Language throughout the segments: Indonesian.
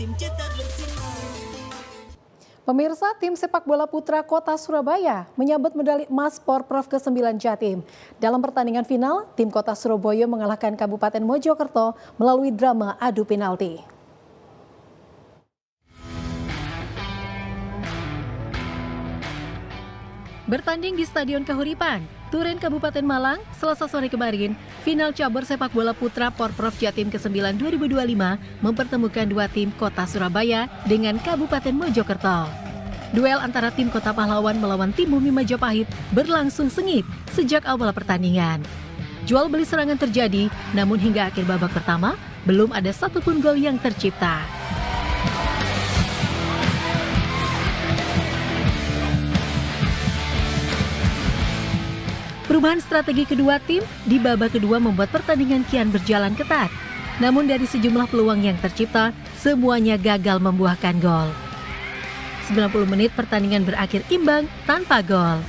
Jatim cetak bersinar. Pemirsa, tim sepak bola putra Kota Surabaya menyambut medali emas Porprov ke-9 Jatim. Dalam pertandingan final, tim Kota Surabaya mengalahkan Kabupaten Mojokerto melalui drama adu penalti. Bertanding di Stadion Kahuripan, Turen Kabupaten Malang, Selasa sore kemarin, final cabur sepak bola putra Porprov Jatim ke-9 2025 mempertemukan dua tim Kota Surabaya dengan Kabupaten Mojokerto. Duel antara tim Kota Pahlawan melawan tim Bumi Majapahit berlangsung sengit sejak awal pertandingan. Jual beli serangan terjadi, namun hingga akhir babak pertama, belum ada satupun gol yang tercipta. Perubahan strategi kedua tim di babak kedua membuat pertandingan kian berjalan ketat. Namun dari sejumlah peluang yang tercipta, semuanya gagal membuahkan gol. 90 menit pertandingan berakhir imbang tanpa gol.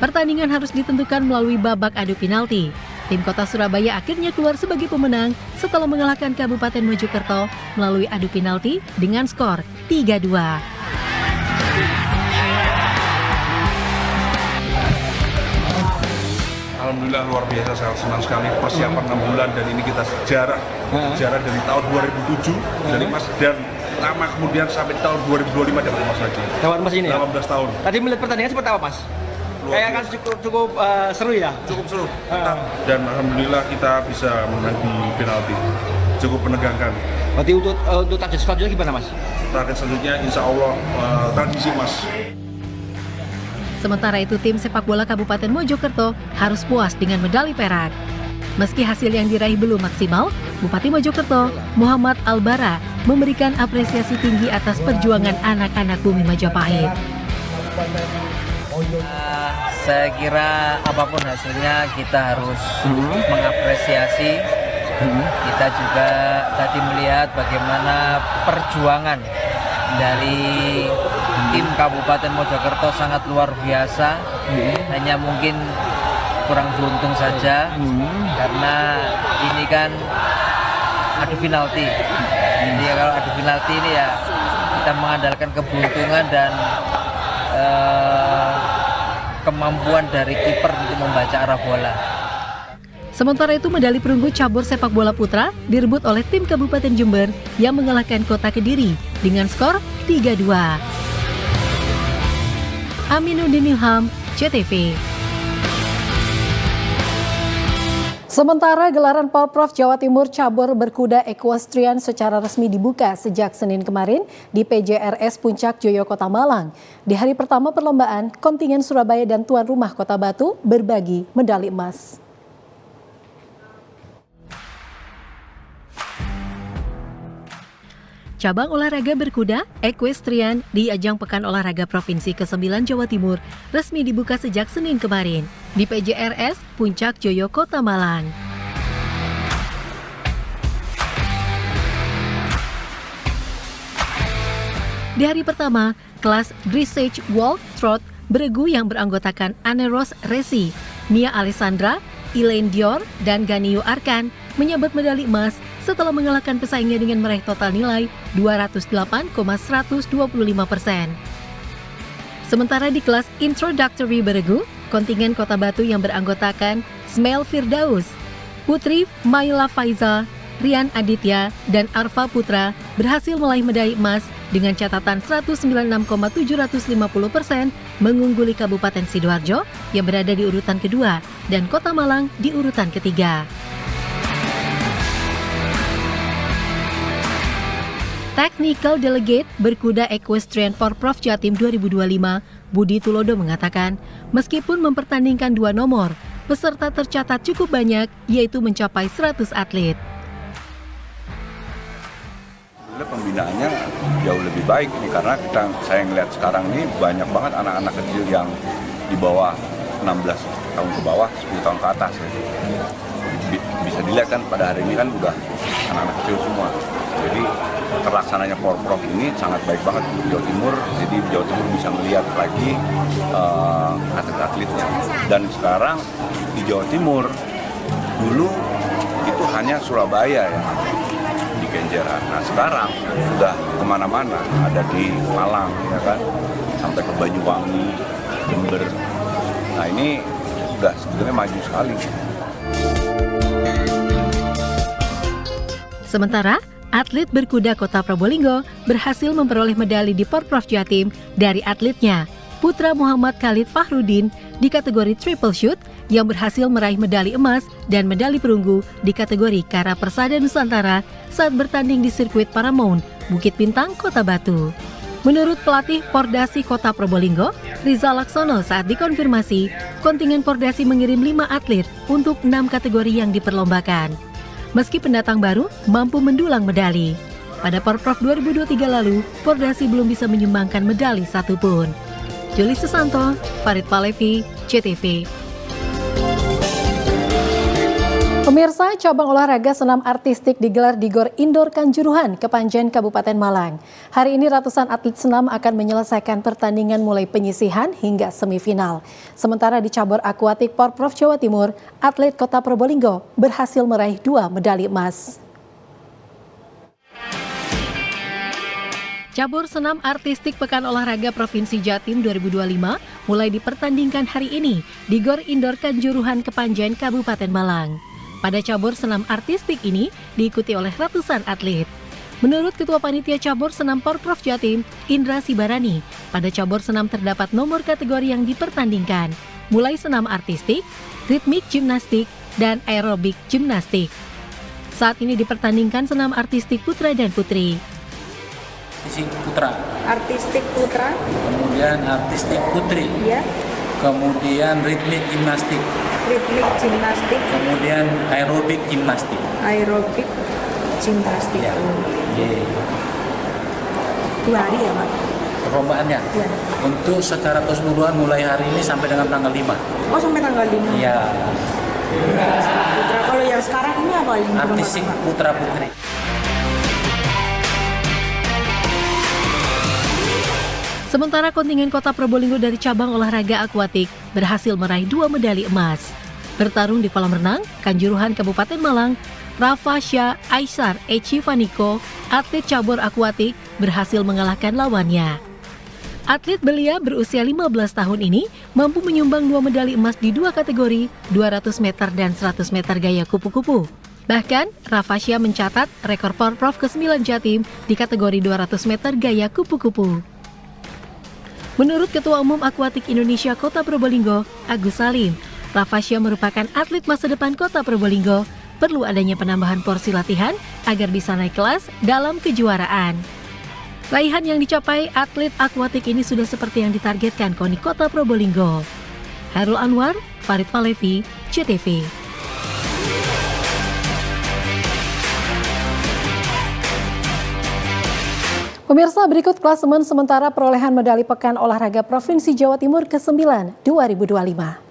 Pertandingan harus ditentukan melalui babak adu penalti. Tim Kota Surabaya akhirnya keluar sebagai pemenang setelah mengalahkan Kabupaten Mojokerto melalui adu penalti dengan skor 3-2. Alhamdulillah luar biasa, sangat senang sekali, persiapan 6 bulan dan ini kita sejarah dari tahun 2007 dari emas dan lama kemudian sampai tahun 2025 dapat emas lagi. Dapat emas ini 18 tahun. Tadi melihat pertandingan seperti apa, Mas? Kayak kan cukup seru ya? Cukup seru. Dan alhamdulillah kita bisa menang di penalti. Cukup menegangkan. Berarti untuk target selanjutnya gimana, Mas? Target selanjutnya insya Allah tradisi emas. Sementara itu tim sepak bola Kabupaten Mojokerto harus puas dengan medali perak. Meski hasil yang diraih belum maksimal, Bupati Mojokerto, Muhammad Albara, memberikan apresiasi tinggi atas perjuangan anak-anak Bumi Majapahit. Saya kira apapun hasilnya kita harus mengapresiasi. Kita juga tadi melihat bagaimana perjuangan dari tim Kabupaten Mojokerto sangat luar biasa. Hanya mungkin kurang beruntung saja karena ini kan adu penalti. Jadi kalau adu penalti ini ya kita mengandalkan keberuntungan dan kemampuan dari kiper untuk membaca arah bola. Sementara itu medali perunggu cabur sepak bola putra direbut oleh tim Kabupaten Jember yang mengalahkan Kota Kediri dengan skor 3-2. Aminuddin Ilham, CTV. Sementara gelaran Porprov Jawa Timur cabur berkuda equestrian secara resmi dibuka sejak Senin kemarin di PJRS Puncak Joyo Kota Malang. Di hari pertama perlombaan, kontingen Surabaya dan tuan rumah Kota Batu berbagi medali emas. Cabang olahraga berkuda, equestrian di ajang Pekan Olahraga Provinsi ke-9 Jawa Timur resmi dibuka sejak Senin kemarin di PJRS Puncak Joyo Kota Malang. Di hari pertama, kelas Dressage Walk Trot beregu yang beranggotakan Aneros Resi, Nia Alessandra, Elaine Dior, dan Ganiu Arkan menyabet medali emas setelah mengalahkan pesaingnya dengan meraih total nilai 208,125%. Sementara di kelas Introductory beregu, kontingen Kota Batu yang beranggotakan Smel Firdaus, Putri Maila Faiza, Rian Aditya, dan Arfa Putra berhasil meraih medali emas dengan catatan 196,750%, mengungguli Kabupaten Sidoarjo yang berada di urutan kedua dan Kota Malang di urutan ketiga. Technical Delegate berkuda equestrian Porprov Jatim 2025, Budi Tulodo mengatakan, meskipun mempertandingkan 2 nomor, peserta tercatat cukup banyak, yaitu mencapai 100 atlet. Pembinaannya jauh lebih baik nih karena saya ngelihat sekarang ini banyak banget anak-anak kecil yang di bawah 16 tahun ke bawah, 10 tahun ke atas ya. Bisa dilihat kan pada hari ini kan udah anak-anak kecil semua. Jadi terlaksananya Porprov ini sangat baik banget di Jawa Timur. Jadi Jawa Timur bisa melihat lagi atlet-atletnya. Dan sekarang di Jawa Timur dulu itu hanya Surabaya ya di Kenjeran. Nah sekarang sudah kemana-mana, ada di Malang ya kan, sampai ke Banyuwangi, Jember. Nah ini udah sebetulnya maju sekali. Sementara, atlet berkuda Kota Probolinggo berhasil memperoleh medali di Porprov Jatim dari atletnya, Putra Muhammad Khalid Fahrudin di kategori triple shoot yang berhasil meraih medali emas dan medali perunggu di kategori Kara Persada Nusantara saat bertanding di sirkuit Paramount, Bukit Bintang, Kota Batu. Menurut pelatih Pordasi Kota Probolinggo, Rizal Laksono, saat dikonfirmasi, kontingen Pordasi mengirim 5 atlet untuk 6 kategori yang diperlombakan. Meski pendatang baru mampu mendulang medali. Pada Porprov 2023 lalu, Pordasi belum bisa menyumbangkan medali satupun. Juli Susanto, Farid Palevi, CTV. Pemirsa, cabang olahraga senam artistik digelar di Gor Indoor Kanjuruhan, Kepanjen, Kabupaten Malang. Hari ini ratusan atlet senam akan menyelesaikan pertandingan mulai penyisihan hingga semifinal. Sementara di cabur akuatik Porprov Jawa Timur, atlet Kota Probolinggo berhasil meraih 2 medali emas. Cabur senam artistik Pekan Olahraga Provinsi Jatim 2025 mulai dipertandingkan hari ini di Gor Indoor Kanjuruhan, Kepanjen, Kabupaten Malang. Pada cabur senam artistik ini diikuti oleh ratusan atlet. Menurut Ketua Panitia Cabur Senam Porprov Jatim, Indra Sibarani, pada cabur senam terdapat nomor kategori yang dipertandingkan, mulai senam artistik, ritmik gimnastik, dan aerobik gimnastik. Saat ini dipertandingkan senam artistik putra dan putri. Artistik putra, kemudian artistik putri, ya, kemudian ritmik gimnastik, gimnastik, kemudian aerobik gimnastik. aerobik gimnastik. Ya. Ye. 2 hari ya, Pak? Perlombaannya Ya. untuk secara keseluruhan mulai hari ini sampai dengan tanggal 5. Oh, sampai tanggal 5. Iya. Putra. Kalau yang sekarang ini apa yang Artistik diperlombakan, Pak? putra putri. Sementara kontingen Kota Probolinggo dari cabang olahraga akuatik berhasil meraih 2 medali emas. Bertarung di kolam renang, Kanjuruhan Kabupaten Malang, Rafasya Aisar Ecivaniko, atlet cabur akuatik, berhasil mengalahkan lawannya. Atlet belia berusia 15 tahun ini mampu menyumbang 2 medali emas di 2 kategori, 200 meter dan 100 meter gaya kupu-kupu. Bahkan, Rafasya mencatat rekor Porprov ke-9 Jatim di kategori 200 meter gaya kupu-kupu. Menurut Ketua Umum Akuatik Indonesia Kota Probolinggo, Agus Salim, Rafasya merupakan atlet masa depan Kota Probolinggo. Perlu adanya penambahan porsi latihan agar bisa naik kelas dalam kejuaraan. Raihan yang dicapai atlet akuatik ini sudah seperti yang ditargetkan KONI Kota Probolinggo. Hairul Anwar, Farid Palevi, CTV. Pemirsa, berikut klasemen sementara perolehan medali Pekan Olahraga Provinsi Jawa Timur ke-9 2025.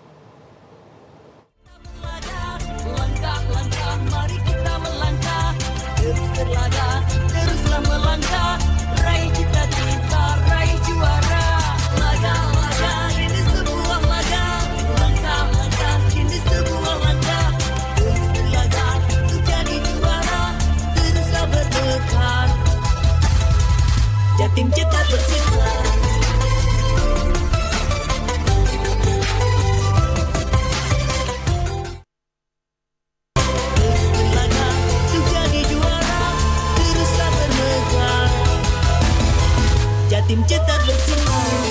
Jatim cetak bersinar. Terus berlaga, untuk jadi juara, teruslah bermegah. Jatim cetak bersinar.